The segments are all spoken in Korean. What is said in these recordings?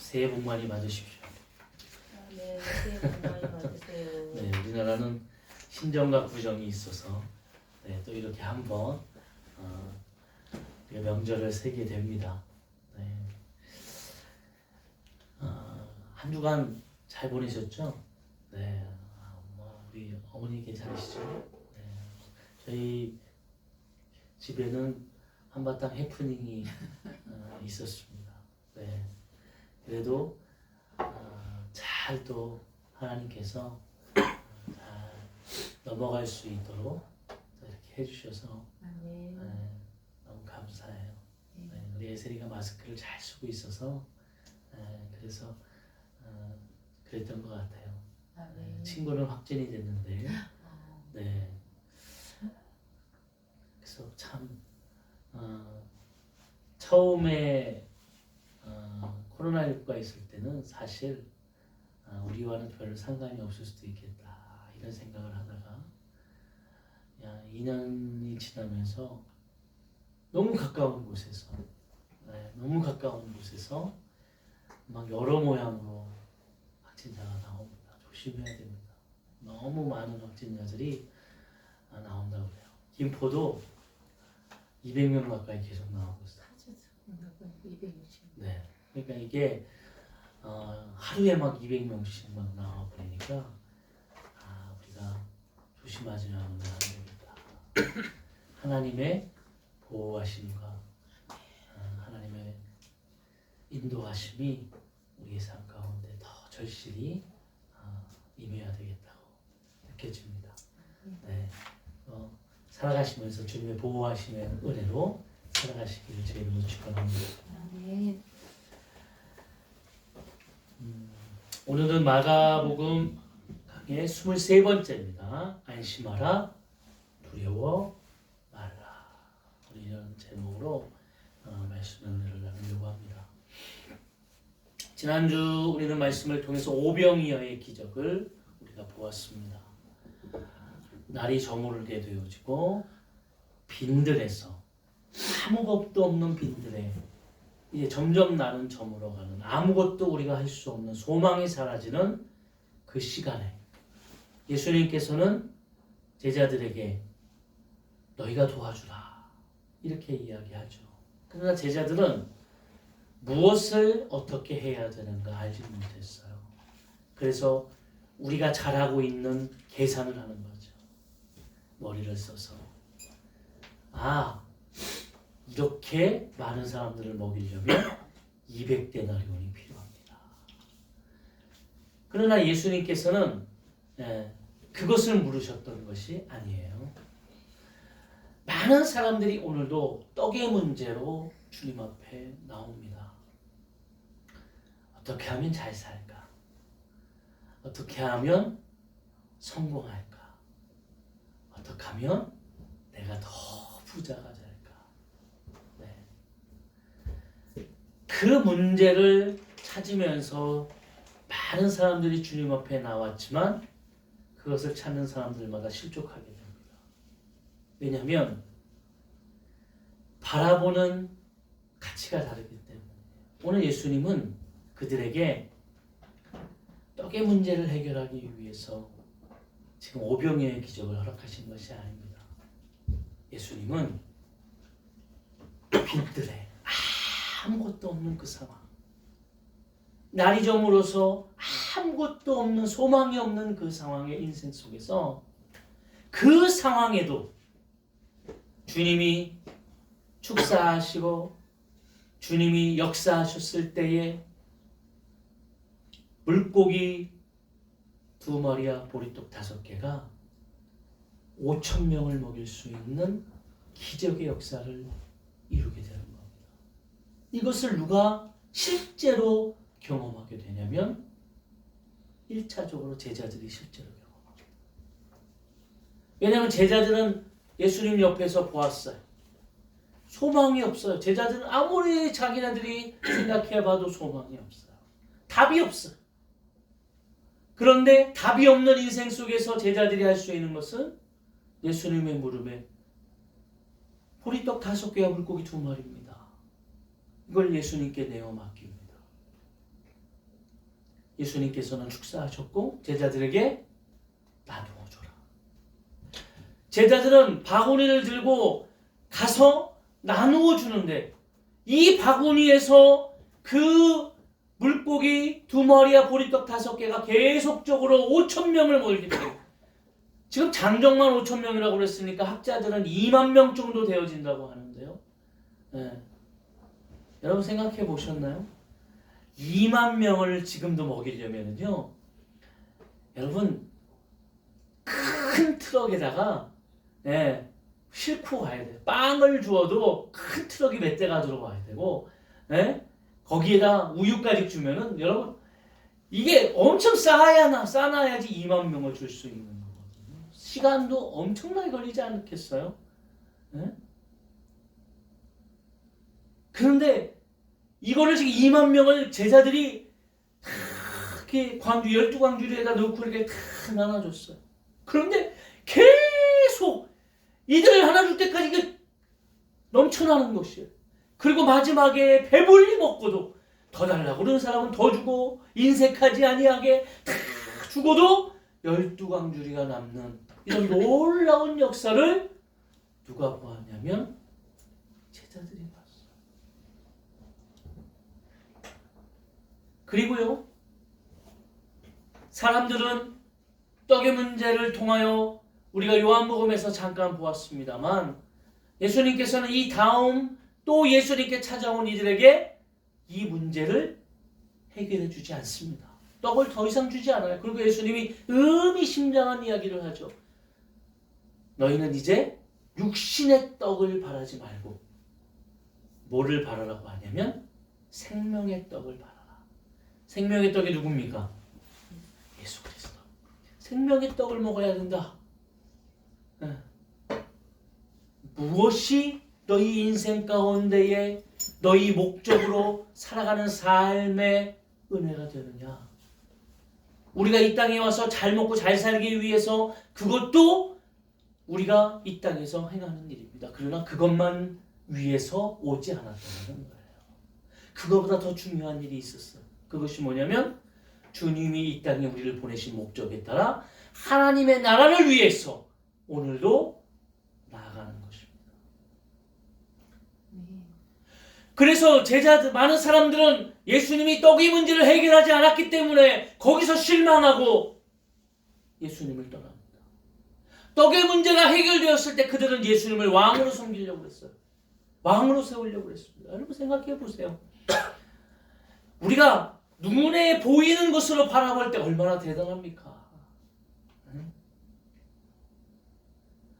새해 복 많이 받으십시오. 네, 새해 복 많이 받으세요. 네, 우리나라는 신정과 구정이 있어서 또 이렇게 한번 우리가 명절을 세게 됩니다. 네. 한 주간 잘 보내셨죠? 네, 우리 어머니 괜찮으시죠? 네. 저희 집에는 한바탕 해프닝이 있었습니다. 네. 그래도 잘 또 하나님께서 잘 넘어갈 수 있도록 이렇게 해주셔서 네, 너무 감사해요. 네, 우리 예슬이가 마스크를 잘 쓰고 있어서 그래서 그랬던 것 같아요. 네, 친구는 확진이 됐는데 네, 그래서 참 처음에 코로나19가 있을 때는 사실 우리와는 별로 상관이 없을 수도 있겠다 이런 생각을 하다가 2년이 지나면서 너무 가까운 곳에서 막 여러 모양으로 확진자가 나옵니다. 조심해야 됩니다. 너무 많은 확진자들이 나온다고 해요. 김포도 200명 가까이 계속 나오고 있어요. 260. 네, 그러니까 이게 하루에 막 200명씩 막 나와 버리니까 우리가 조심하지 않으면 안 되겠다. 하나님의 보호하심과 하나님의 인도하심이 우리의 삶 가운데 더 절실히 임해야 되겠다고 느껴집니다. 네, 살아가시면서 주님의 보호하심의 은혜로 살아가시기를 제 이름으로 축원합니다. 네. 오늘은 마가복음 강의 23번째입니다. 안심하라, 두려워 말라. 이런 제목으로 말씀 은혜를 나누려고 합니다. 지난주 우리는 말씀을 통해서 오병이어의 기적을 우리가 보았습니다. 날이 저무르게 되어지고 빈들에서 아무것도 없는 빈들에 이제 점점 날은 저물어가는 아무것도 우리가 할 수 없는 소망이 사라지는 그 시간에 예수님께서는 제자들에게 너희가 도와주라 이렇게 이야기하죠. 그러나 제자들은 무엇을 어떻게 해야 되는가 알지 못했어요. 그래서 우리가 잘하고 있는 계산을 하는 거죠. 머리를 써서 이렇게 많은 사람들을 먹이려면 200데나리온이 필요합니다. 그러나 예수님께서는 그것을 물으셨던 것이 아니에요. 많은 사람들이 오늘도 떡의 문제로 주님 앞에 나옵니다. 어떻게 하면 잘 살까? 어떻게 하면 성공할까? 어떻게 하면 내가 더 부자가 될까? 그 문제를 찾으면서 많은 사람들이 주님 앞에 나왔지만 그것을 찾는 사람들마다 실족하게 됩니다. 왜냐하면 바라보는 가치가 다르기 때문에. 오늘 예수님은 그들에게 떡의 문제를 해결하기 위해서 지금 오병이어의 기적을 허락하신 것이 아닙니다. 예수님은 빈들에 아무것도 없는 그 상황, 날이 저물어서 아무것도 없는 소망이 없는 그 상황의 인생 속에서 그 상황에도 주님이 축사하시고 주님이 역사하셨을 때에 물고기 2마리와 보리떡 5개가 5,000명을 먹일 수 있는 기적의 역사를 이루게 되는 겁니다. 이것을 누가 실제로 경험하게 되냐면 1차적으로 제자들이 실제로 경험합니다. 왜냐하면 제자들은 예수님 옆에서 보았어요. 소망이 없어요. 제자들은 아무리 자기네들이 생각해봐도 소망이 없어요. 답이 없어요. 그런데 답이 없는 인생 속에서 제자들이 할 수 있는 것은 예수님의 무릎에 보리떡 5개와 물고기 2마리입니다. 이걸 예수님께 내어 맡깁니다. 예수님께서는 축사하셨고 제자들에게 나누어 줘라. 제자들은 바구니를 들고 가서 나누어 주는데 이 바구니에서 그 물고기 2마리와 보리떡 5개가 계속적으로 5,000명을 먹이게 돼요. 지금 장정만 5,000명이라고 그랬으니까 학자들은 2만 명 정도 되어진다고 하는데요. 네. 여러분 생각해 보셨나요? 2만 명을 지금도 먹이려면요, 여러분 큰 트럭에다가 싣고 가야 돼요. 빵을 주어도 큰 트럭이 몇 대가 들어가야 되고, 거기에다 우유까지 주면은 여러분 이게 엄청 싸놔야지 2만 명을 줄 수 있는 거거든요. 시간도 엄청나게 걸리지 않겠어요? 그런데 이거를 지금 2만 명을 제자들이 다 이렇게 12광주리에다 넣고 이렇게 다 나눠줬어요. 그런데 계속 이들 하나 줄 때까지 이게 넘쳐나는 것이에요. 그리고 마지막에 배불리 먹고도 더 달라고 그러는 사람은 더 주고 인색하지 아니하게 다 주고도 12광주리가 남는 이런 놀라운 역사를 누가 보았냐면 제자들이 봤어요. 그리고요, 사람들은 떡의 문제를 통하여 우리가 요한복음에서 잠깐 보았습니다만 예수님께서는 이 다음 또 예수님께 찾아온 이들에게 이 문제를 해결해 주지 않습니다. 떡을 더 이상 주지 않아요. 그리고 예수님이 의미심장한 이야기를 하죠. 너희는 이제 육신의 떡을 바라지 말고 뭐를 바라라고 하냐면 생명의 떡을 바라라. 생명의 떡이 누굽니까? 예수 그리스도. 생명의 떡을 먹어야 된다. 무엇이 너희 인생 가운데에 너희 목적으로 살아가는 삶의 은혜가 되느냐? 우리가 이 땅에 와서 잘 먹고 잘 살기 위해서 그것도 우리가 이 땅에서 행하는 일입니다. 그러나 그것만 위해서 오지 않았다는 거예요. 그거보다 더 중요한 일이 있었어요. 그것이 뭐냐면 주님이 이 땅에 우리를 보내신 목적에 따라 하나님의 나라를 위해서 오늘도 나아가는 것입니다. 그래서 제자들, 많은 사람들은 예수님이 떡의 문제를 해결하지 않았기 때문에 거기서 실망하고 예수님을 떠납니다. 떡의 문제가 해결되었을 때 그들은 예수님을 왕으로 섬기려고 했어요. 왕으로 세우려고 했습니다. 여러분 생각해 보세요. 우리가 눈에 보이는 것으로 바라볼 때 얼마나 대단합니까?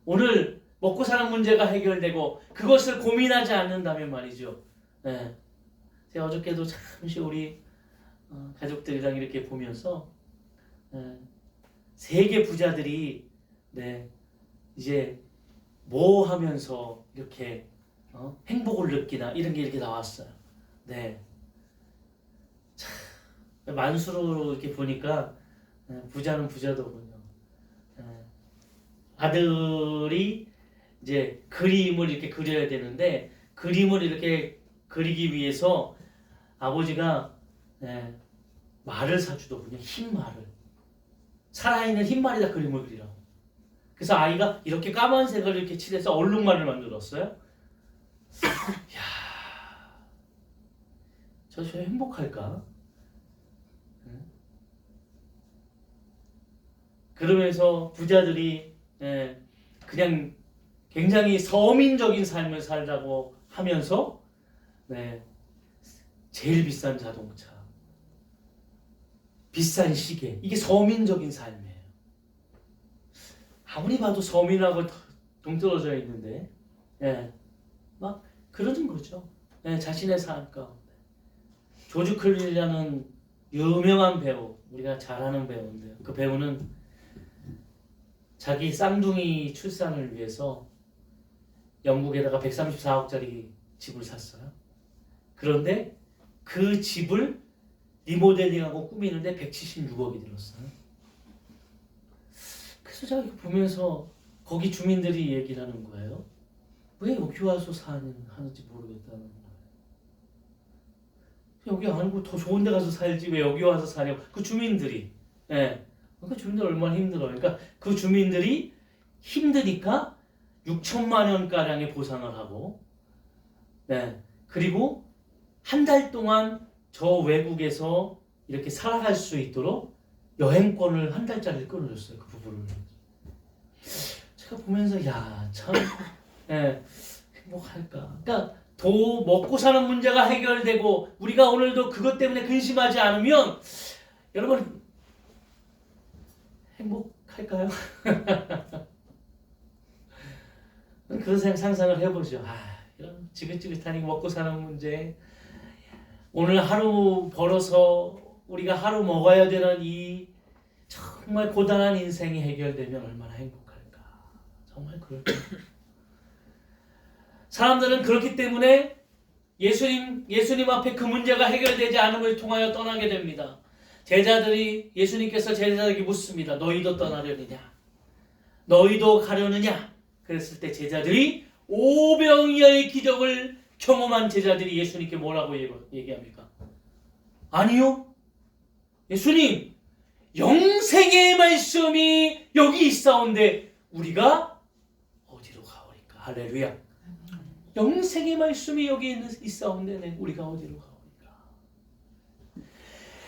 오늘 먹고 사는 문제가 해결되고 그것을 고민하지 않는다면 말이죠. 제가 어저께도 잠시 우리 가족들이랑 이렇게 보면서 세계 부자들이 이제 뭐 하면서 이렇게 행복을 느끼나 이런 게 이렇게 나왔어요. 참 만수로 이렇게 보니까 부자는 부자더군요. 아들이 이제 그림을 이렇게 그려야 되는데 그림을 이렇게 그리기 위해서 아버지가 말을 사주더군요. 흰말을. 살아있는 흰말에다 그림을 그리라고. 그래서 아이가 이렇게 까만색을 이렇게 칠해서 얼룩말을 만들었어요. 이야, 저 행복할까? 그러면서 부자들이 그냥 굉장히 서민적인 삶을 살자고 하면서 제일 비싼 자동차, 비싼 시계, 이게 서민적인 삶이에요. 아무리 봐도 서민하고 동떨어져 있는데 막 그러는 거죠. 자신의 삶 가운데. 조지 클린이라는 유명한 배우, 우리가 잘 아는 배우인데요. 그 배우는 자기 쌍둥이 출산을 위해서 영국에다가 134억짜리 집을 샀어요. 그런데 그 집을 리모델링하고 꾸미는데 176억이 들었어요. 그래서 제가 이거 보면서 거기 주민들이 얘기를 하는 거예요. 왜 여기 와서 하는지 모르겠다는 거예요. 여기 아니고 더 좋은 데 가서 살지 왜 여기 와서 사냐고. 그 주민들이. 예. 그 주민들 얼마나 힘들어요. 그러니까 그 주민들이 힘드니까 6천만 원가량의 보상을 하고, 네. 그리고 한 달 동안 저 외국에서 이렇게 살아갈 수 있도록 여행권을 한 달짜리를 끊어줬어요. 그 부부를. 제가 보면서 야, 참 예, 행복할까. 그러니까 더 먹고 사는 문제가 해결되고 우리가 오늘도 그것 때문에 근심하지 않으면 여러분 행복할까요? 그런 상상을 해보죠. 이런 지긋지긋한 이 먹고 사는 문제, 오늘 하루 벌어서 우리가 하루 먹어야 되는 이 정말 고단한 인생이 해결되면 얼마나 행복할까. 정말 그럴까. 사람들은 그렇기 때문에 예수님 앞에 그 문제가 해결되지 않음을 통하여 떠나게 됩니다. 예수님께서 제자들에게 묻습니다. 너희도 떠나려느냐? 너희도 가려느냐? 그랬을 때 제자들이 오병이어의 기적을 경험한 제자들이 예수님께 뭐라고 얘기합니까? 아니요. 예수님, 영생의 말씀이 여기 있사온데 우리가 어디로 가오리까? 할렐루야. 영생의 말씀이 여기 있사온데 우리가 어디로 가오리까?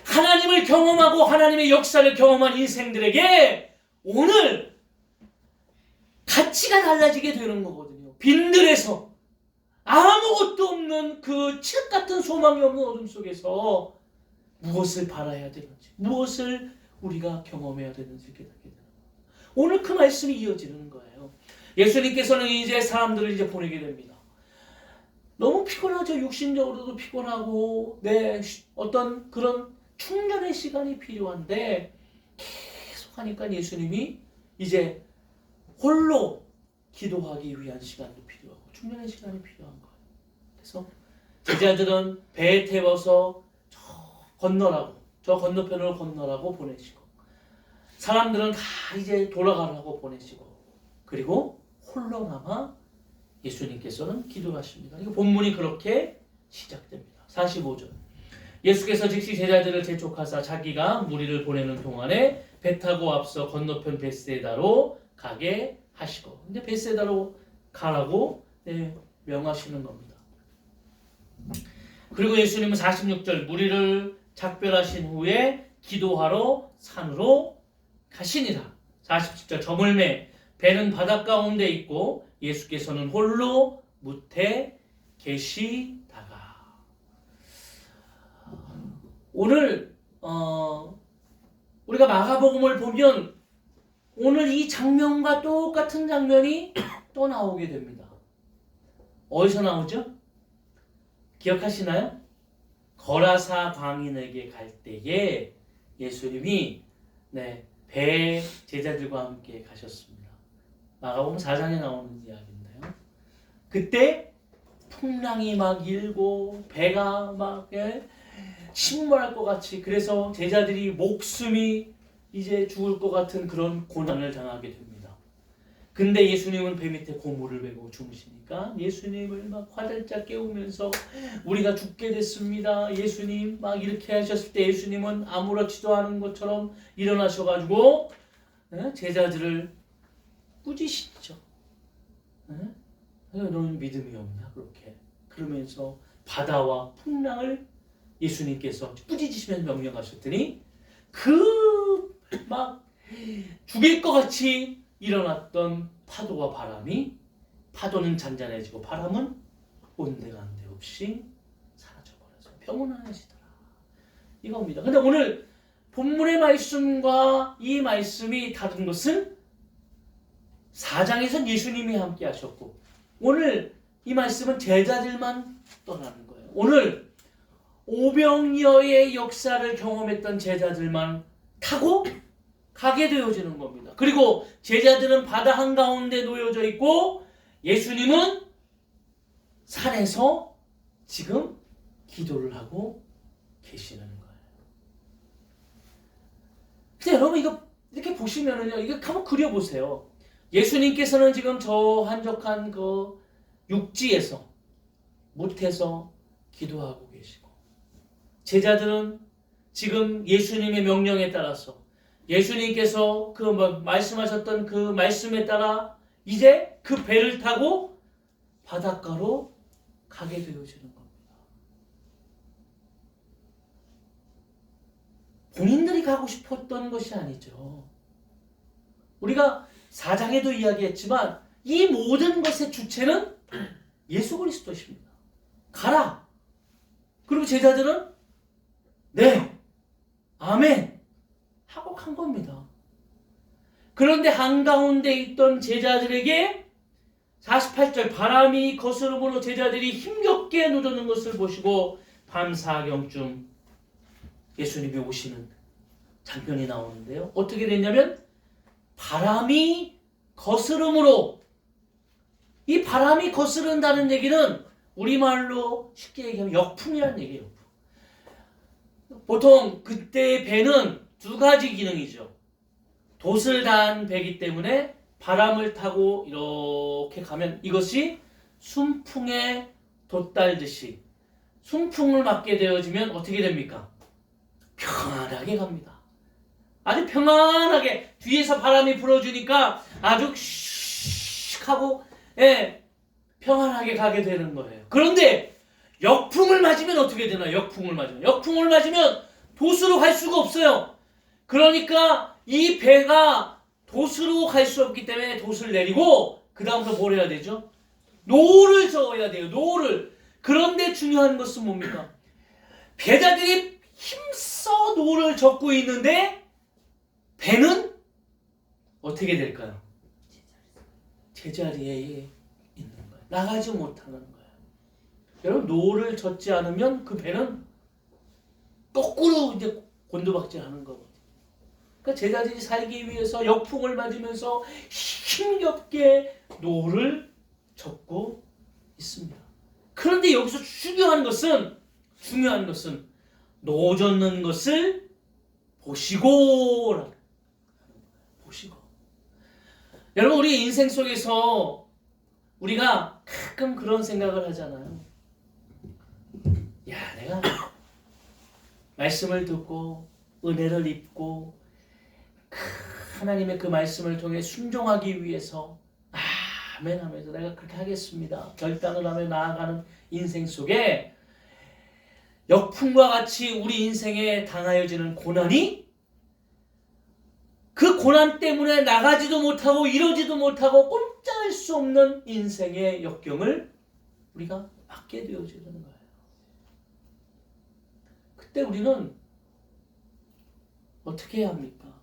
하나님을 경험하고 하나님의 역사를 경험한 인생들에게 오늘 가치가 달라지게 되는 거거든요. 빈들에서 아무것도 없는 그 칠흑 같은 소망이 없는 어둠 속에서 무엇을 바라야 되는지, 무엇을 우리가 경험해야 되는지 깨닫게 되는 거예요. 오늘 그 말씀이 이어지는 거예요. 예수님께서는 이제 사람들을 이제 보내게 됩니다. 너무 피곤하죠. 육신적으로도 피곤하고, 어떤 그런 충전의 시간이 필요한데 계속 하니까 예수님이 이제 홀로 기도하기 위한 시간도 필요하고 충전의 시간이 필요한 거예요. 그래서 제자들은 배에 태워서 저 건너편으로 건너라고 보내시고, 사람들은 다 이제 돌아가라고 보내시고, 그리고 홀로 남아 예수님께서는 기도하십니다. 이거 본문이 그렇게 시작됩니다. 45절. 예수께서 즉시 제자들을 재촉하사 자기가 무리를 보내는 동안에 배 타고 앞서 건너편 벳세다로 가게 하시고, 근데 벳세다로 가라고 명하시는 겁니다. 그리고 예수님은 46절 무리를 작별하신 후에 기도하러 산으로 가시니라. 47절 저물매 배는 바닷 가운데 있고 예수께서는 홀로 무태 계시다가. 오늘 우리가 마가복음을 보면 오늘 이 장면과 똑같은 장면이 또 나오게 됩니다. 어디서 나오죠? 기억하시나요? 거라사 광인에게 갈 때에 예수님이 배에 제자들과 함께 가셨습니다. 마가복음 4장에 나오는 이야기인데요. 그때 풍랑이 막 일고 배가 막 침몰할 것 같이, 그래서 제자들이 목숨이 이제 죽을 것 같은 그런 고난을 당하게 됩니다. 근데 예수님은 배 밑에 고무를 메고 주무시니까 예수님을 막 화들짝 깨우면서 우리가 죽게 됐습니다. 예수님 막 이렇게 하셨을 때 예수님은 아무렇지도 않은 것처럼 일어나셔가지고 제자들을 꾸짖으시죠. 너는 믿음이 없냐 그렇게. 그러면서 바다와 풍랑을 예수님께서 꾸짖으시면서 명령하셨더니 그 막 죽일 것 같이 일어났던 파도와 바람이, 파도는 잔잔해지고 바람은 온데간데 없이 사라져버려서 평온하시더라. 이겁니다. 근데 오늘 본문의 말씀과 이 말씀이 다른 것은 4장에선 예수님이 함께 하셨고 오늘 이 말씀은 제자들만 떠나는 거예요. 오늘 오병이어의 역사를 경험했던 제자들만 타고 가게 되어지는 겁니다. 그리고 제자들은 바다 한가운데 놓여져 있고 예수님은 산에서 지금 기도를 하고 계시는 거예요. 근데 여러분 이거 이렇게 보시면은요, 이거 한번 그려보세요. 예수님께서는 지금 저 한적한 그 육지에서 못해서 기도하고 계시고 제자들은 지금 예수님의 명령에 따라서 예수님께서 그 말씀하셨던 그 말씀에 따라 이제 그 배를 타고 바닷가로 가게 되어지는 겁니다. 본인들이 가고 싶었던 것이 아니죠. 우리가 4장에도 이야기했지만 이 모든 것의 주체는 예수 그리스도십니다. 가라. 그리고 제자들은 네, 아멘 하고 간 겁니다. 그런데 한가운데 있던 제자들에게 48절 바람이 거스름으로 제자들이 힘겹게 누르는 것을 보시고 밤사경쯤 예수님이 오시는 장면이 나오는데요. 어떻게 됐냐면 바람이 거스름으로, 이 바람이 거스른다는 얘기는 우리말로 쉽게 얘기하면 역풍이라는 얘기예요. 보통 그때의 배는 두 가지 기능이죠. 돛을 단 배이기 때문에 바람을 타고 이렇게 가면 이것이 순풍에 돛달듯이 순풍을 맞게 되어지면 어떻게 됩니까? 평안하게 갑니다. 아주 평안하게 뒤에서 바람이 불어주니까 아주 슉 하고 평안하게 가게 되는 거예요. 그런데 역풍을 맞으면 어떻게 되나? 역풍을 맞으면 돛으로 갈 수가 없어요. 그러니까 이 배가 돛으로 갈 수 없기 때문에 돛을 내리고 그 다음부터 뭘 해야 되죠? 노를 저어야 돼요. 노를. 그런데 중요한 것은 뭡니까? 배자들이 힘써 노를 젓고 있는데 배는 어떻게 될까요? 제자리에 있는 거예요. 나가지 못하는 거예요. 여러분, 노를 젓지 않으면 그 배는 거꾸로 이제 곤두박질하는 거거든요. 그러니까 제자들이 살기 위해서 역풍을 맞으면서 힘겹게 노를 젓고 있습니다. 그런데 여기서 중요한 것은 노 젓는 것을 보시고. 여러분, 우리 인생 속에서 우리가 가끔 그런 생각을 하잖아요. 야, 내가 말씀을 듣고 은혜를 입고 하나님의 그 말씀을 통해 순종하기 위해서 아멘 하면서 내가 그렇게 하겠습니다. 결단을 하며 나아가는 인생 속에 역풍과 같이 우리 인생에 당하여지는 고난이, 그 고난 때문에 나가지도 못하고 이러지도 못하고 꼼짝할 수 없는 인생의 역경을 우리가 맞게 되어지는 거예요. 그때 우리는 어떻게 해야 합니까?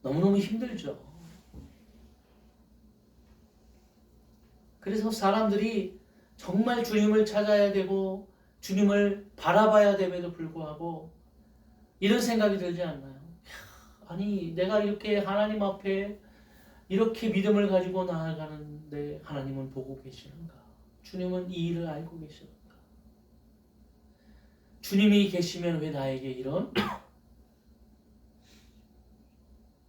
너무너무 힘들죠. 그래서 사람들이 정말 주님을 찾아야 되고 주님을 바라봐야 됨에도 불구하고 이런 생각이 들지 않나요? 아니, 내가 이렇게 하나님 앞에 이렇게 믿음을 가지고 나아가는데 하나님은 보고 계시는가? 주님은 이 일을 알고 계시는가? 주님이 계시면 왜 나에게 이런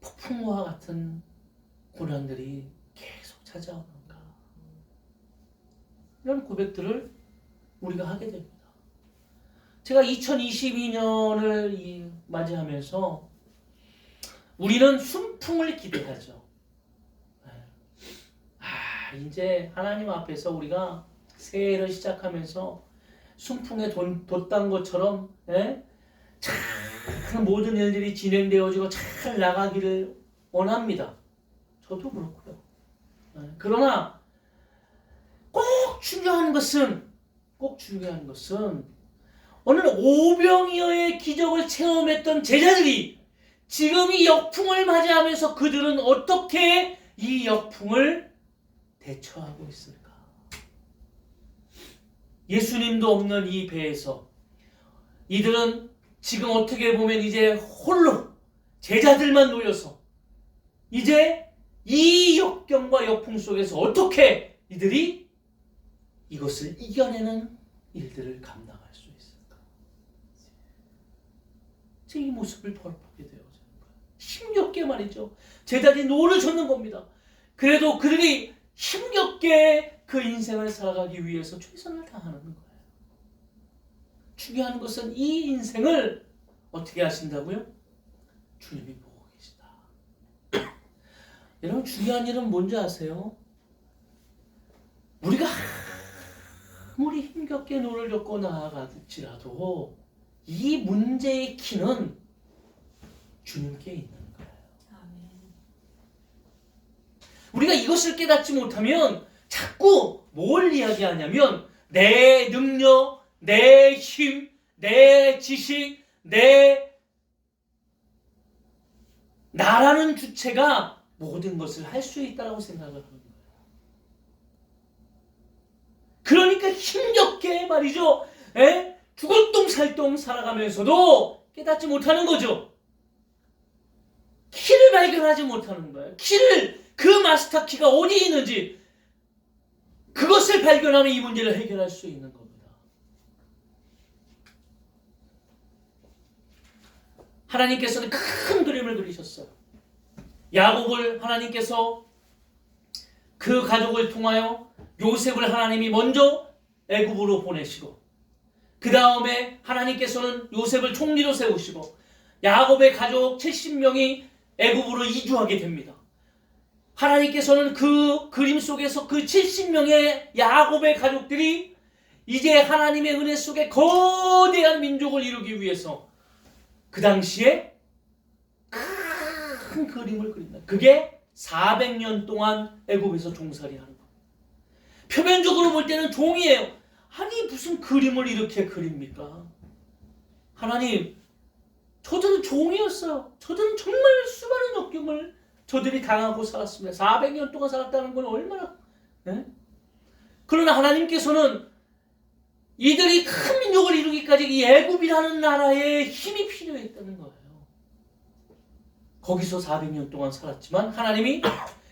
폭풍과 같은 고난들이 계속 찾아오는가? 이런 고백들을 우리가 하게 됩니다. 제가 2022년을 맞이하면서 우리는 순풍을 기대하죠. 이제 하나님 앞에서 우리가 새해를 시작하면서 순풍에 돛단 것처럼 잘 모든 일들이 진행되어지고 잘 나가기를 원합니다. 저도 그렇고요. 그러나 꼭 중요한 것은 오늘 오병이어의 기적을 체험했던 제자들이 지금 이 역풍을 맞이하면서 그들은 어떻게 이 역풍을 대처하고 있을까? 예수님도 없는 이 배에서 이들은 지금 어떻게 보면 이제 홀로 제자들만 놓여서 이제 이 역경과 역풍 속에서 어떻게 이들이 이것을 이겨내는 일들을 감당할 수 있을까? 제 이 모습을 보게 되어지는 거예요. 힘겹게 말이죠. 제자들이 노를 젓는 겁니다. 그래도 그들이 힘겹게 그 인생을 살아가기 위해서 최선을 다하는 거예요. 중요한 것은 이 인생을 어떻게 하신다고요? 주님이 보고 계시다. 여러분 중요한 일은 뭔지 아세요? 우리가 아무리 힘겹게 노를 젓고 나아갈지라도 이 문제의 키는 주님께 있는 거예요. 아멘. 우리가 이것을 깨닫지 못하면 자꾸 뭘 이야기하냐면 내 능력, 내 힘, 내 지식, 나라는 주체가 모든 것을 할 수 있다고 생각을 하는 거예요. 그러니까 힘겹게 말이죠. 죽을 똥 살 똥 살아가면서도 깨닫지 못하는 거죠. 키를 발견하지 못하는 거예요. 그 마스터 키가 어디 있는지 그것을 발견하면 이 문제를 해결할 수 있는 겁니다. 하나님께서는 큰 그림을 그리셨어요. 야곱을 하나님께서 그 가족을 통하여 요셉을 하나님이 먼저 애굽으로 보내시고 그 다음에 하나님께서는 요셉을 총리로 세우시고 야곱의 가족 70명이 애굽으로 이주하게 됩니다. 하나님께서는 그 그림 속에서 그 70명의 야곱의 가족들이 이제 하나님의 은혜 속에 거대한 민족을 이루기 위해서 그 당시에 큰 그림을 그린다. 그게 400년 동안 애굽에서 종살이 하는 거예요. 표면적으로 볼 때는 종이에요. 아니 무슨 그림을 이렇게 그립니까? 하나님, 저들은 종이었어요. 저들은 정말 수많은 역경을 저들이 당하고 살았습니다. 400년 동안 살았다는 건 얼마나 그러나 하나님께서는 이들이 큰 민족을 이루기까지 이 애굽이라는 나라에 힘이 필요했다는 거예요. 거기서 400년 동안 살았지만 하나님이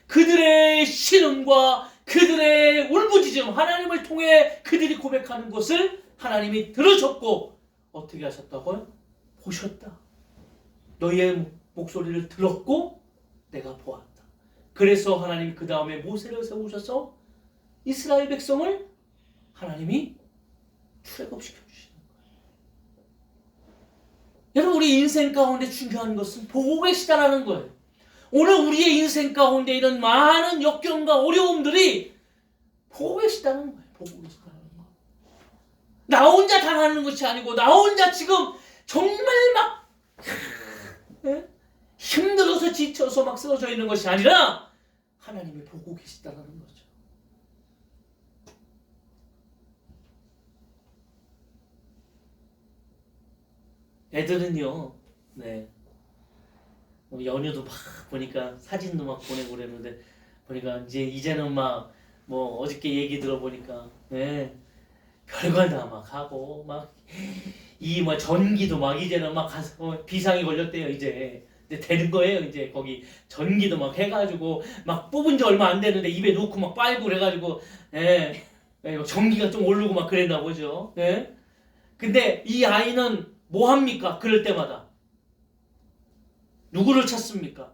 그들의 신음과 그들의 울부짖음, 하나님을 통해 그들이 고백하는 것을 하나님이 들으셨고 어떻게 하셨다고요? 보셨다. 너희의 목소리를 들었고 내가 보았다. 그래서 하나님이 그 다음에 모세를 세우셔서 이스라엘 백성을 하나님이 출애굽시켜 주시는 거예요. 여러분 우리 인생 가운데 중요한 것은 보고 계시다라는 거예요. 오늘 우리의 인생 가운데 이런 많은 역경과 어려움들이 보고 계시다는 거예요. 보고 계시다는 거. 나 혼자 당하는 것이 아니고 나 혼자 지금 정말 막 힘들어서 지쳐서 막 쓰러져 있는 것이 아니라 하나님이 보고 계시다는 거죠. 애들은요, 연휴도 막 보니까 사진도 막 보내고 그랬는데 보니까 이제는 막 뭐 어저께 얘기 들어보니까 별걸 다 막 하고 막 이 뭐 전기도 막 이제는 막 가서 비상이 걸렸대요. 이제 되는 거예요. 이제 거기 전기도 막 해가지고 막 뽑은 지 얼마 안 됐는데 입에 넣고 막 빨고 그래가지고 전기가 좀 오르고 막 그랬나 보죠. 근데 이 아이는 뭐 합니까? 그럴 때마다 누구를 찾습니까?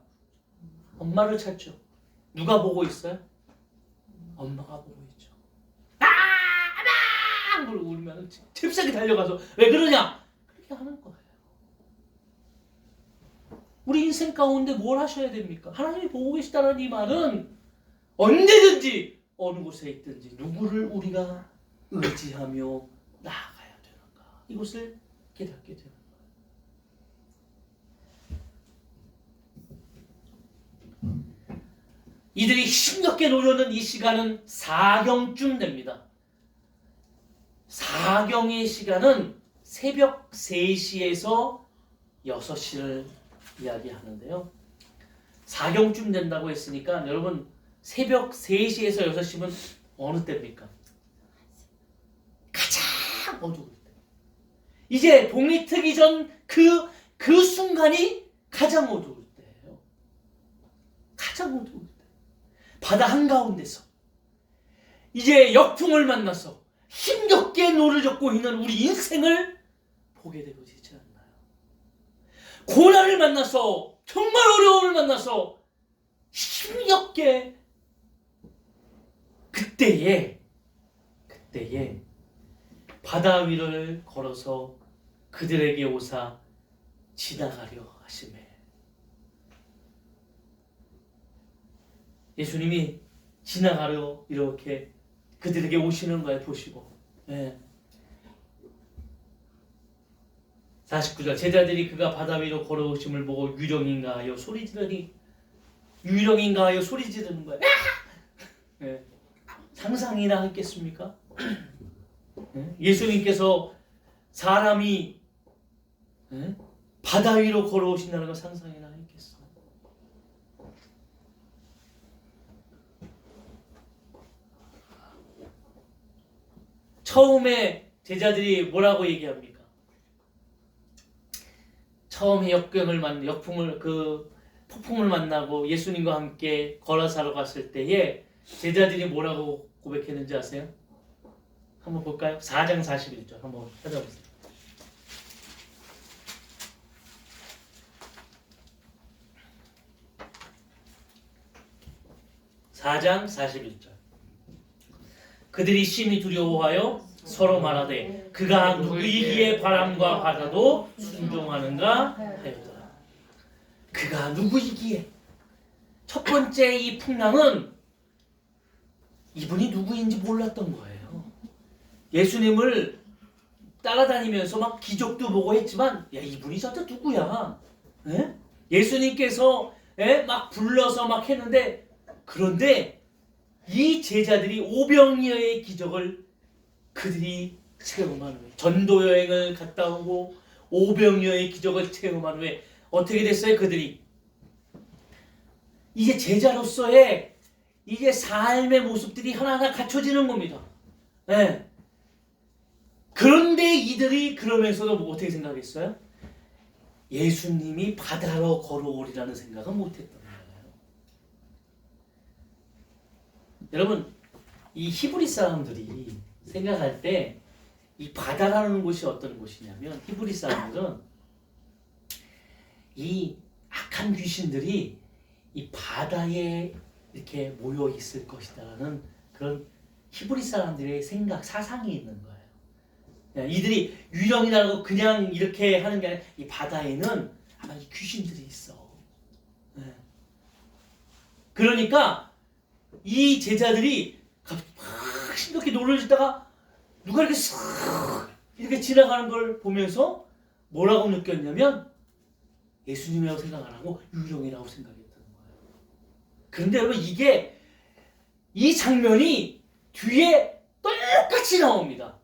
엄마를 찾죠. 누가 보고 있어요? 엄마가 보고 있죠. 아마 그러고 울면 잽싸게 달려가서 왜 그러냐? 그렇게 하는 거예요. 우리 인생 가운데 뭘 하셔야 됩니까? 하나님이 보고 계시다는 이 말은 언제든지 어느 곳에 있든지 누구를 우리가 의지하며 나아가야 되는가? 이것을 깨닫게 되는 거예요. 이들이 힘겹게 노려는 이 시간은 4경쯤 됩니다. 4경의 시간은 새벽 3시에서 6시를 이야기하는데요. 4경쯤 된다고 했으니까 여러분 새벽 3시에서 6시면 어느 때입니까? 가장 어두울 때. 이제 동이 트기 전 그 순간이 가장 어두울 때예요. 가장 어두울 때. 바다 한가운데서 이제 역풍을 만나서 힘겹게 노를 젓고 있는 우리 인생을 보게 되고 있지 않나요? 고난을 만나서 정말 어려움을 만나서 힘겹게 그때에 바다 위를 걸어서 그들에게 오사 지나가려 하시매. 예수님이 지나가려 이렇게 그들에게 오시는 걸 보시고, 예. 49절 제자들이 그가 바다 위로 걸어오심을 보고 유령인가 하여 소리 지르니, 유령인가 하여 소리 지르는 거예요. 예. 상상이나 했겠습니까? 예? 예수님께서 사람이 예? 바다 위로 걸어오신다는 걸 상상이나 했겠어. 처음에 제자들이 뭐라고 얘기합니까? 처음에 역풍을 폭풍을 만나고 예수님과 함께 걸어사러 갔을 때에 제자들이 뭐라고 고백했는지 아세요? 한번 볼까요? 4장 41절 한번 찾아보세요. 4장 41절. 그들이 심히 두려워하여 서로 말하되 그가 누구이기에 바람과 바다도 순종하는가 하였더라. 그가 누구이기에. 첫 번째 이 풍랑은 이분이 누구인지 몰랐던 거예요. 예수님을 따라다니면서 막 기적도 보고 했지만 야 이분이 진짜 누구야? 예? 예수님께서 막 불러서 막 했는데, 그런데 이 제자들이 오병이어의 기적을 그들이 체험한 후에, 전도 여행을 갔다 오고 오병이어의 기적을 체험한 후에 어떻게 됐어요? 그들이 이제 제자로서의 이제 삶의 모습들이 하나하나 갖춰지는 겁니다. 네. 그런데 이들이 그러면서도 뭐 어떻게 생각했어요? 예수님이 바다로 걸어오리라는 생각은 못했던 거예요. 여러분, 이 히브리 사람들이 생각할 때 이 바다라는 곳이 어떤 곳이냐면, 히브리 사람들은 이 악한 귀신들이 이 바다에 이렇게 모여 있을 것이다라는 그런 히브리 사람들의 생각, 사상이 있는 거예요. 이들이 유령이라고 그냥 이렇게 하는 게 아니라 이 바다에는 아마 이 귀신들이 있어. 그러니까 이 제자들이 막 이렇게 놀라다가 누가 이렇게 싹 이렇게 지나가는 걸 보면서 뭐라고 느꼈냐면 예수님이라고 생각 안 하고 유령이라고 생각했던 거예요. 그런데 여러분, 이게 이 장면이 뒤에 똑같이 나옵니다.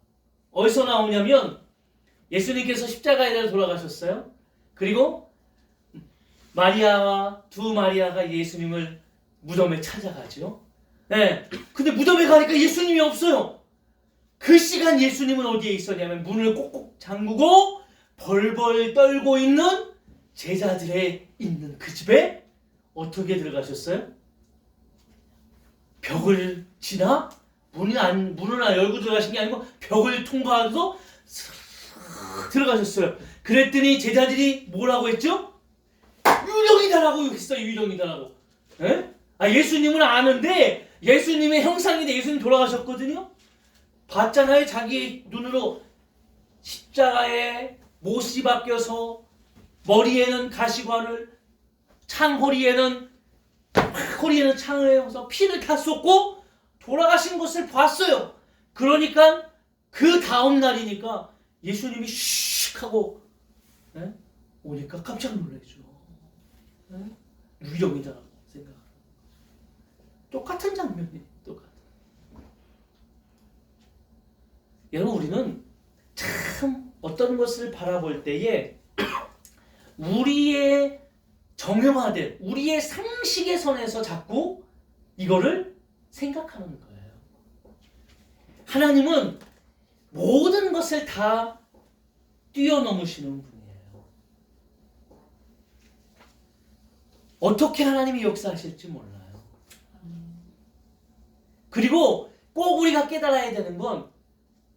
어디서 나오냐면 예수님께서 십자가에 돌아가셨어요. 그리고 마리아와 두 마리아가 예수님을 무덤에 찾아가죠. 네. 근데 무덤에 가니까 예수님이 없어요. 그 시간 예수님은 어디에 있었냐면 문을 꼭꼭 잠그고 벌벌 떨고 있는 제자들의 있는 그 집에 어떻게 들어가셨어요? 벽을 지나 문을 열고 들어가신 게 아니고 벽을 통과해서 들어가셨어요. 그랬더니 제자들이 뭐라고 했죠? 유령이다라고 했어요. 유령이다라고. 예? 예수님은 아는데 예수님의 형상인데 예수님 돌아가셨거든요. 봤잖아요. 자기 눈으로 십자가에 못이 박혀서 머리에는 가시관을, 허리에는 창을 해서 피를 다 쏟고 돌아가신 것을 봤어요. 그러니까 그 다음 날이니까 예수님이 슉 하고 오니까 깜짝 놀라죠. 유령이다라고 생각하는. 똑같은 장면이에요. 똑같은. 여러분, 우리는 참 어떤 것을 바라볼 때에 우리의 정형화된 우리의 상식의 선에서 자꾸 이거를 생각하는 거예요. 하나님은 모든 것을 다 뛰어넘으시는 분이에요. 어떻게 하나님이 역사하실지 몰라요. 그리고 꼭 우리가 깨달아야 되는 건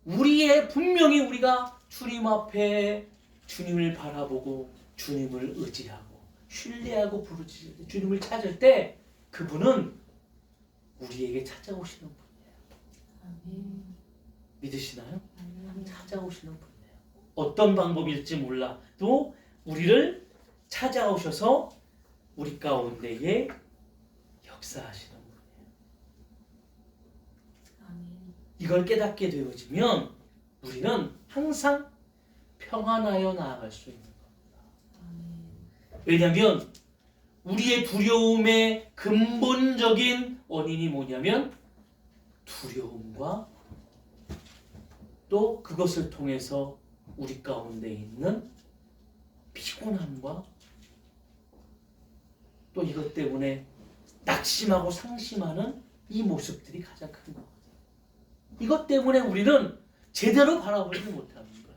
분명히 우리가 주님 앞에 주님을 바라보고 주님을 의지하고 신뢰하고 부르짖을 때, 주님을 찾을 때 그분은 우리에게 찾아오시는 분이에요. 아멘. 믿으시나요? 아멘. 찾아오시는 분이에요. 어떤 방법일지 몰라도 우리를 찾아오셔서 우리 가운데에 역사하시는 분이에요. 아멘. 이걸 깨닫게 되어지면 우리는 항상 평안하여 나아갈 수 있는 겁니다. 아멘. 왜냐하면 우리의 두려움의 근본적인 원인이 뭐냐면 두려움과 또 그것을 통해서 우리 가운데 있는 피곤함과 또 이것 때문에 낙심하고 상심하는 이 모습들이 가장 큰 거거든요. 이것 때문에 우리는 제대로 바라보지 못하는 거예요.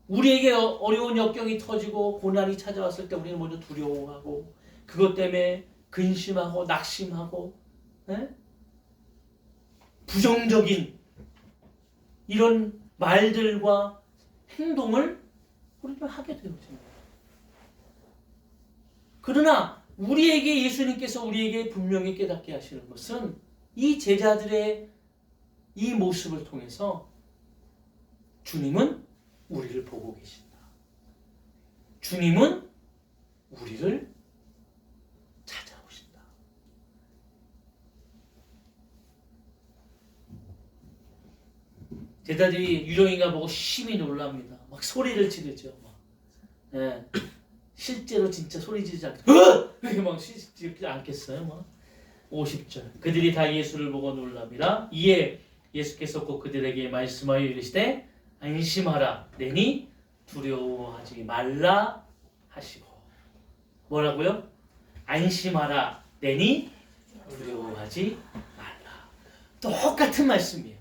우리에게 어려운 역경이 터지고 고난이 찾아왔을 때 우리는 먼저 두려워하고 그것 때문에 근심하고 낙심하고 부정적인 이런 말들과 행동을 우리는 하게 되어집니다. 그러나 우리에게 예수님께서 우리에게 분명히 깨닫게 하시는 것은 이 제자들의 이 모습을 통해서 주님은 우리를 보고 계신다. 주님은 우리를 찾아오신다. 제자들이 유령인가 보고 심히 놀랍니다. 막 소리를 지르죠. 막. 예. 실제로 진짜 소리 지르지 않겠어요. 이렇게 막 지르지 않겠어요. 막. 50절. 그들이 다 예수를 보고 놀랍니다. 이에 예수께서 곧 그들에게 말씀하여 이르시되 안심하라 내니 두려워하지 말라 하시고. 뭐라고요? 안심하라 내니 두려워하지 말라. 똑같은 말씀이에요.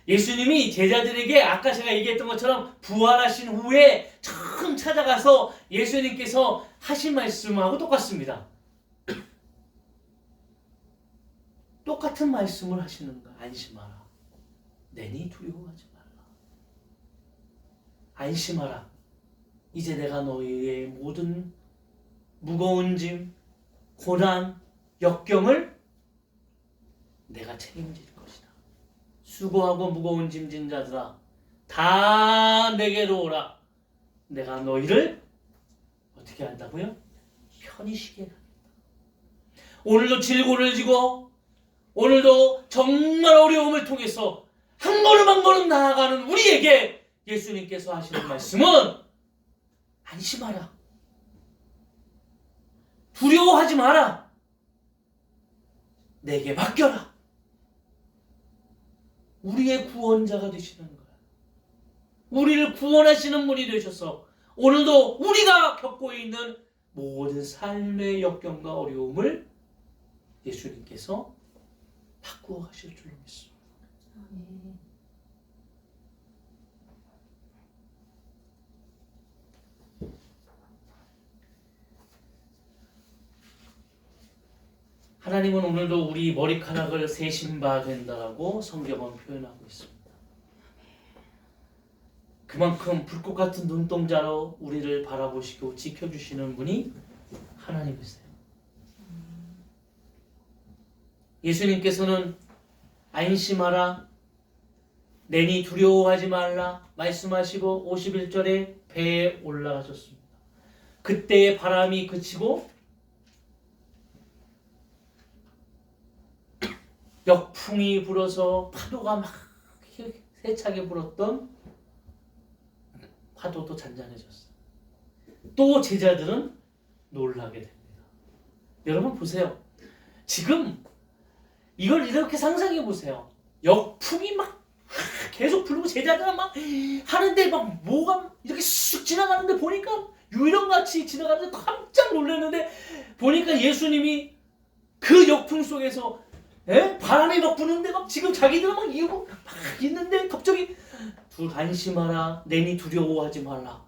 예수님이 제자들에게 아까 제가 얘기했던 것처럼 부활하신 후에 처음 찾아가서 예수님께서 하신 말씀하고 똑같습니다. 똑같은 말씀을 하시는 거야. 안심하라. 내니 두려워하지 말라. 안심하라. 이제 내가 너희의 모든 무거운 짐, 고난, 역경을 내가 책임질 것이다. 수고하고 무거운 짐진 자들아 다 내게로 오라. 내가 너희를 어떻게 한다고요? 편히 쉬게 하겠다. 오늘도 질고를 지고 오늘도 정말 어려움을 통해서 한 걸음 한 걸음 나아가는 우리에게 예수님께서 하시는 말씀은 안심하라. 두려워하지 마라. 내게 맡겨라. 우리의 구원자가 되시는 거야. 우리를 구원하시는 분이 되셔서 오늘도 우리가 겪고 있는 모든 삶의 역경과 어려움을 예수님께서 바꾸어 가실 줄로 믿습니다. 아멘. 하나님은 오늘도 우리 머리카락을 세신 바 된다라고 성경은 표현하고 있습니다. 그만큼 불꽃 같은 눈동자로 우리를 바라보시고 지켜주시는 분이 하나님이세요. 예수님께서는 안심하라, 내니 두려워하지 말라 말씀하시고 51절에 배에 올라가셨습니다. 그때의 바람이 그치고 역풍이 불어서 파도가 막 세차게 불었던 파도도 잔잔해졌어요. 또 제자들은 놀라게 됩니다. 여러분 보세요. 지금 이걸 이렇게 상상해 보세요. 역풍이 막 계속 불고 제자들은 막 하는데 막 뭐가 이렇게 쑥 지나가는데 보니까 유령같이 지나가는데 깜짝 놀랐는데 보니까 예수님이 그 역풍 속에서 바람이 막 부는데 막 지금 자기들은 막 이러고 막 있는데 갑자기 둘 안심하라 내니 두려워하지 말라.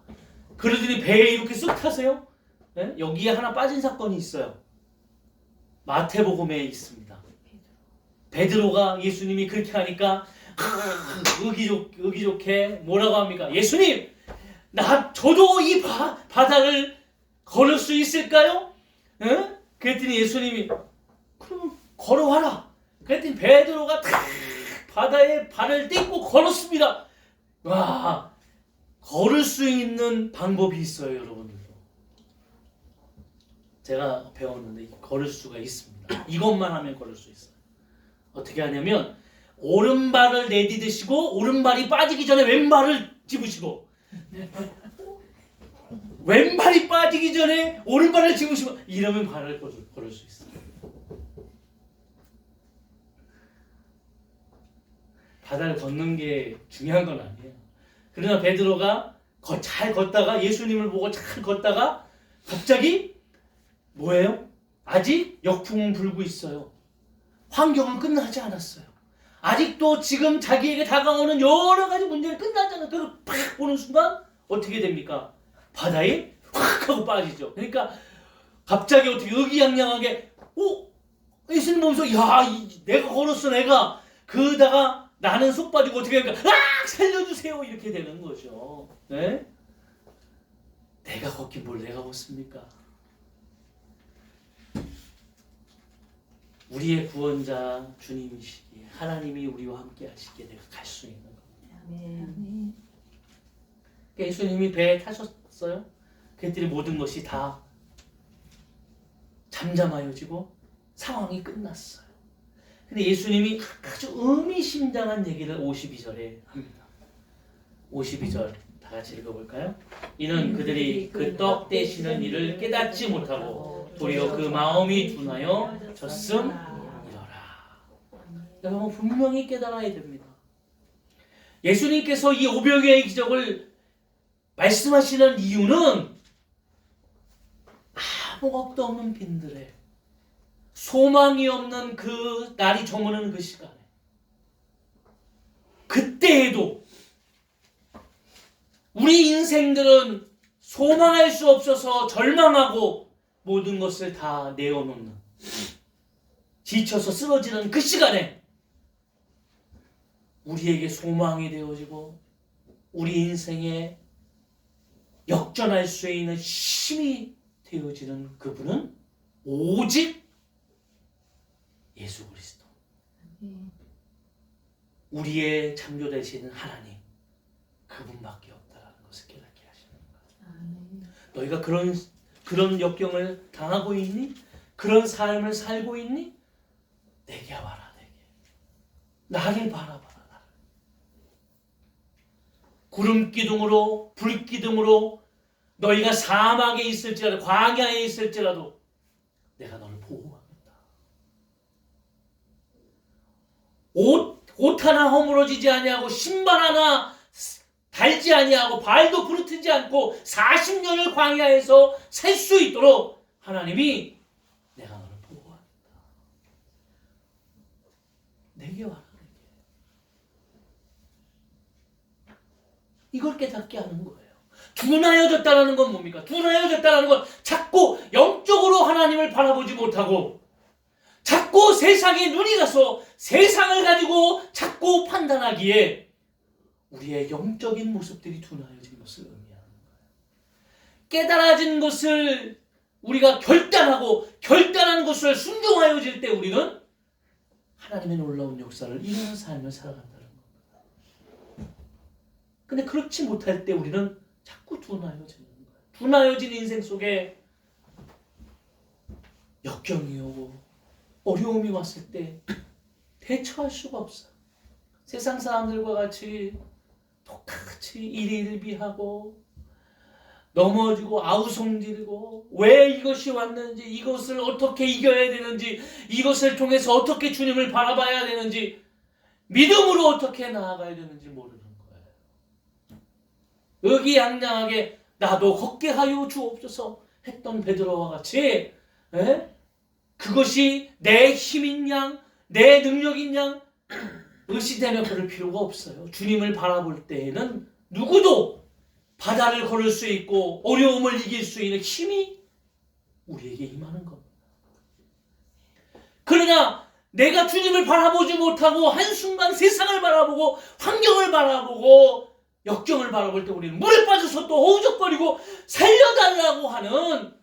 그러더니 배에 이렇게 쑥 타세요. 여기에 하나 빠진 사건이 있어요. 마태복음에 있습니다. 베드로가 예수님이 그렇게 하니까 의기 좋게 뭐라고 합니까? 예수님, 저도 이 바다를 걸을 수 있을까요? 그랬더니 예수님이 그럼 걸어와라. 그랬더니 베드로가 탁 바다에 발을 떼고 걸었습니다. 와, 걸을 수 있는 방법이 있어요, 여러분들도. 제가 배웠는데 걸을 수가 있습니다. 이것만 하면 걸을 수 있어요. 어떻게 하냐면 오른발을 내디디시고 오른발이 빠지기 전에 왼발을 집으시고 왼발이 빠지기 전에 오른발을 집으시고 이러면 발을 걸을 수 있어요. 바다를 걷는 게 중요한 건 아니에요. 그러나 베드로가 잘 걷다가 예수님을 보고 잘 걷다가 갑자기 뭐예요? 아직 역풍은 불고 있어요. 환경은 끝나지 않았어요. 아직도 지금 자기에게 다가오는 여러 가지 문제는 끝나지 않았어요. 그걸 팍 보는 순간 어떻게 됩니까? 바다에 확 하고 빠지죠. 그러니까 갑자기 어떻게 의기양양하게 예수님 보면서 야, 내가 걸었어 내가. 그러다가 나는 속 빠지고 어떻게 하니까 살려주세요 이렇게 되는 거죠. 네? 내가 걷긴 뭘 내가 걷습니까? 우리의 구원자 주님이시기에 하나님이 우리와 함께 하시기에 내가 갈 수 있는 겁니다. 아멘. 예수님이 배에 타셨어요. 그랬더니 모든 것이 다 잠잠하여지고 상황이 끝났어요. 근데 예수님이 아주 의미심장한 얘기를 52절에 합니다. 52절 다 같이 읽어볼까요? 이는 그들이 그 떡 떼시는 일을 깨닫지 못하고 도리어 그 마음이 둔하여 졌음이러라. 여러분 분명히 깨달아야 됩니다. 예수님께서 이 500여의 기적을 말씀하시는 이유는 아무것도 없는 빈들에 소망이 없는 그 날이 저무는 그 시간에 그때에도 우리 인생들은 소망할 수 없어서 절망하고 모든 것을 다 내어놓는 지쳐서 쓰러지는 그 시간에 우리에게 소망이 되어지고 우리 인생에 역전할 수 있는 힘이 되어지는 그분은 오직 예수 그리스도. 우리의 창조 되시는 하나님 그분밖에 없다라는 것을 깨닫게 하시는 거예요. 너희가 그런 역경을 당하고 있니? 그런 삶을 살고 있니? 내게 와라. 내게. 나를 바라봐라. 나를. 구름 기둥으로 불 기둥으로 너희가 사막에 있을지라도 광야에 있을지라도 내가 너를 보호하겠다. 옷 하나 허물어지지 아니하고 신발 하나 달지 아니하고 발도 부르트지 않고 40년을 광야에서 살 수 있도록 하나님이 내가 너를 보호하겠다. 내게 와라. 이걸 깨닫게 하는 거예요. 둔하여졌다는 건 뭡니까? 둔하여졌다는 건 자꾸 영적으로 하나님을 바라보지 못하고 자꾸 세상에 눈이 가서 세상을 가지고 자꾸 판단하기에 우리의 영적인 모습들이 둔하여진 것을 의미하는 거예요. 깨달아진 것을 우리가 결단하는 것을 순종하여질 때 우리는 하나님의 놀라운 역사를 이루는 삶을 살아간다는 겁니다. 근데 그렇지 못할 때 우리는 자꾸 둔하여지는 거예요. 둔하여진 인생 속에 역경이 오고 어려움이 왔을 때 대처할 수가 없어요. 세상 사람들과 같이 똑같이 일일비하고 넘어지고 아우성지르고 왜 이것이 왔는지 이것을 어떻게 이겨야 되는지 이것을 통해서 어떻게 주님을 바라봐야 되는지 믿음으로 어떻게 나아가야 되는지 모르는 거예요. 의기양양하게 나도 걷게 하여 주옵소서 했던 베드로와 같이 그것이 내 힘인 양, 내 능력인 양 의시되며 그럴 필요가 없어요. 주님을 바라볼 때에는 누구도 바다를 걸을 수 있고 어려움을 이길 수 있는 힘이 우리에게 임하는 겁니다. 그러나 내가 주님을 바라보지 못하고 한순간 세상을 바라보고 환경을 바라보고 역경을 바라볼 때 우리는 물에 빠져서 또 허우적거리고 살려달라고 하는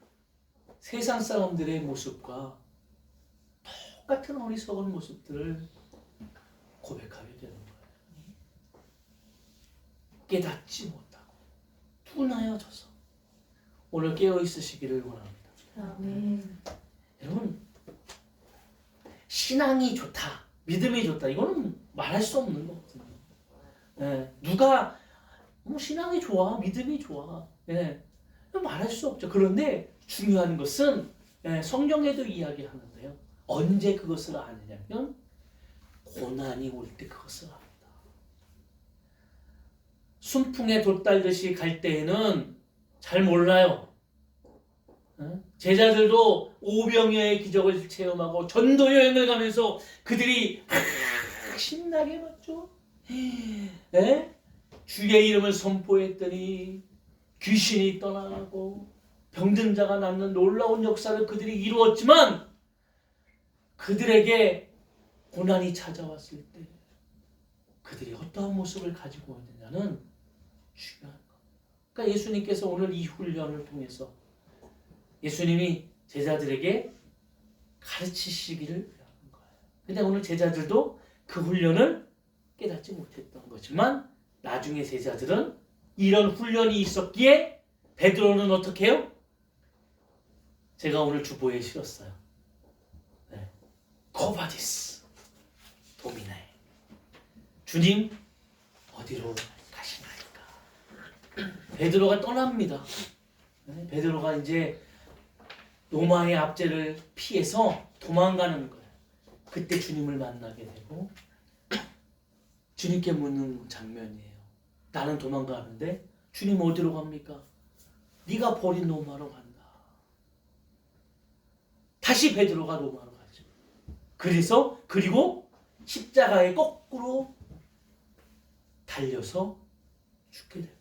세상 사람들의 모습과 똑같은 어리석은 모습들을 고백하게 되는 거예요. 깨닫지 못하고 둔하여져서 오늘 깨어 있으시기를 원합니다. 아멘. 여러분, 신앙이 좋다, 믿음이 좋다, 이거는 말할 수 없는 거거든요. 예, 누가 뭐 신앙이 좋아, 믿음이 좋아, 예, 말할 수 없죠. 그런데 중요한 것은 성경에도 이야기하는데요. 언제 그것을 아느냐면 고난이 올 때 그것을 압니다. 순풍에 돛달듯이 갈 때에는 잘 몰라요. 제자들도 오병이어의 기적을 체험하고 전도 여행을 가면서 그들이 신나게 봤죠. 주의 이름을 선포했더니 귀신이 떠나가고 병든 자가 낫는 놀라운 역사를 그들이 이루었지만 그들에게 고난이 찾아왔을 때 그들이 어떠한 모습을 가지고 있느냐는 중요한 겁니다. 그러니까 예수님께서 오늘 이 훈련을 통해서 예수님이 제자들에게 가르치시기를 하는 거예요. 근데 오늘 제자들도 그 훈련을 깨닫지 못했던 거지만 나중에 제자들은 이런 훈련이 있었기에 베드로는 어떻게 해요? 제가 오늘 주보에 실었어요. 코바디스 도미네. 주님 어디로 가시나이까? 베드로가 떠납니다. 베드로가 이제 로마의 압제를 피해서 도망가는 거예요. 그때 주님을 만나게 되고 주님께 묻는 장면이에요. 나는 도망가는데 주님 어디로 갑니까? 네가 버린 로마로 간다. 다시 베드로가 로마로 가죠. 그리고 십자가에 거꾸로 달려서 죽게 됩니다.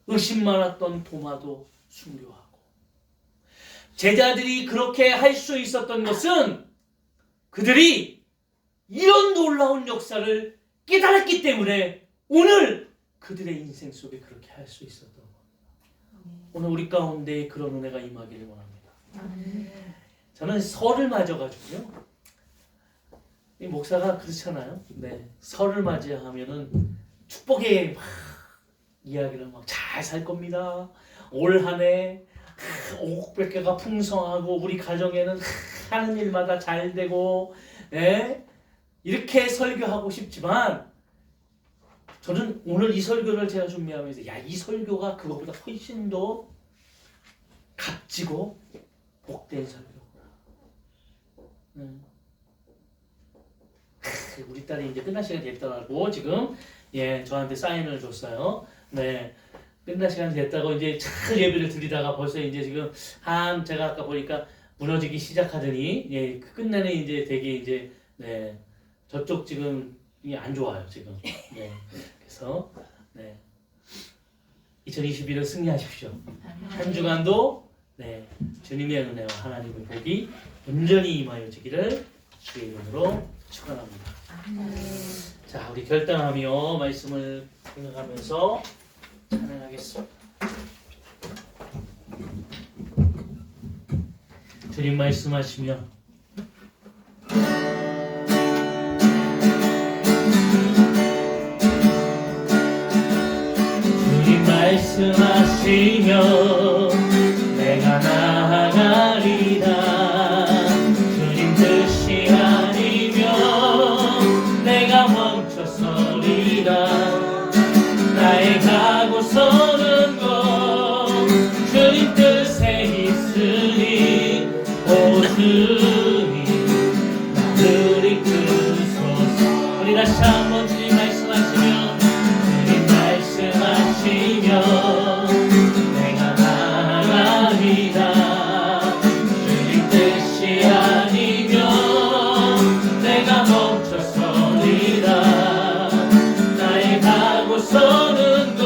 의심 많았던 도마도 순교하고. 제자들이 그렇게 할 수 있었던 것은 그들이 이런 놀라운 역사를 깨달았기 때문에 오늘 그들의 인생 속에 그렇게 할 수 있었던 겁니다. 오늘 우리 가운데 그런 은혜가 임하기를 원합니다. 저는 설을 맞아가지고요. 이 목사가 그렇잖아요. 설을 맞이하면은 축복의 이야기를 막 잘 살 겁니다. 올 한해 500개가 풍성하고 우리 가정에는 하는 일마다 잘 되고 이렇게 설교하고 싶지만 저는 오늘 이 설교를 제가 준비하면서 이 설교가 그거보다 훨씬 더 값지고 복된 설교구나. 우리 딸이 이제 끝날 시간이 됐다고 지금 저한테 사인을 줬어요. 끝날 시간이 됐다고 이제 잘 예배를 드리다가 벌써 이제 지금 제가 아까 보니까 무너지기 시작하더니 끝내는 이제 되게 이제 저쪽 지금 안 좋아요 지금. 그래서 2021년 승리하십시오. 한 주간도 주님의 은혜와 하나님의 복이 온전히 임하여지기를 주의 이름으로 축원합니다. 자, 우리 결단하며 말씀을 생각하면서 찬양하겠습니다. 주님 말씀하시며 주님 말씀하시며 내가 나아가리라. 주님 뜻이 아니면 내가 멈춰서리라. 나의 가고서는 것 주님 뜻에 있으니 오 주님 나를 이끄소서. 우리 다시 한번 주님 말씀하시면 주님 말씀하시면 내가 나아가리라. 주님 뜻이 아니면 내가 멈춰서리라. 나의 가고서는 것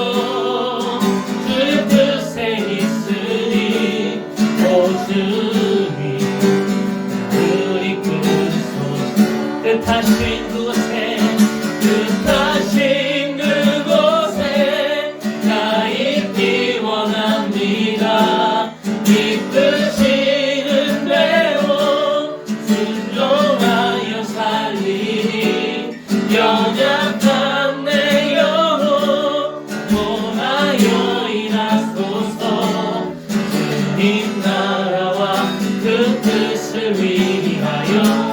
위하여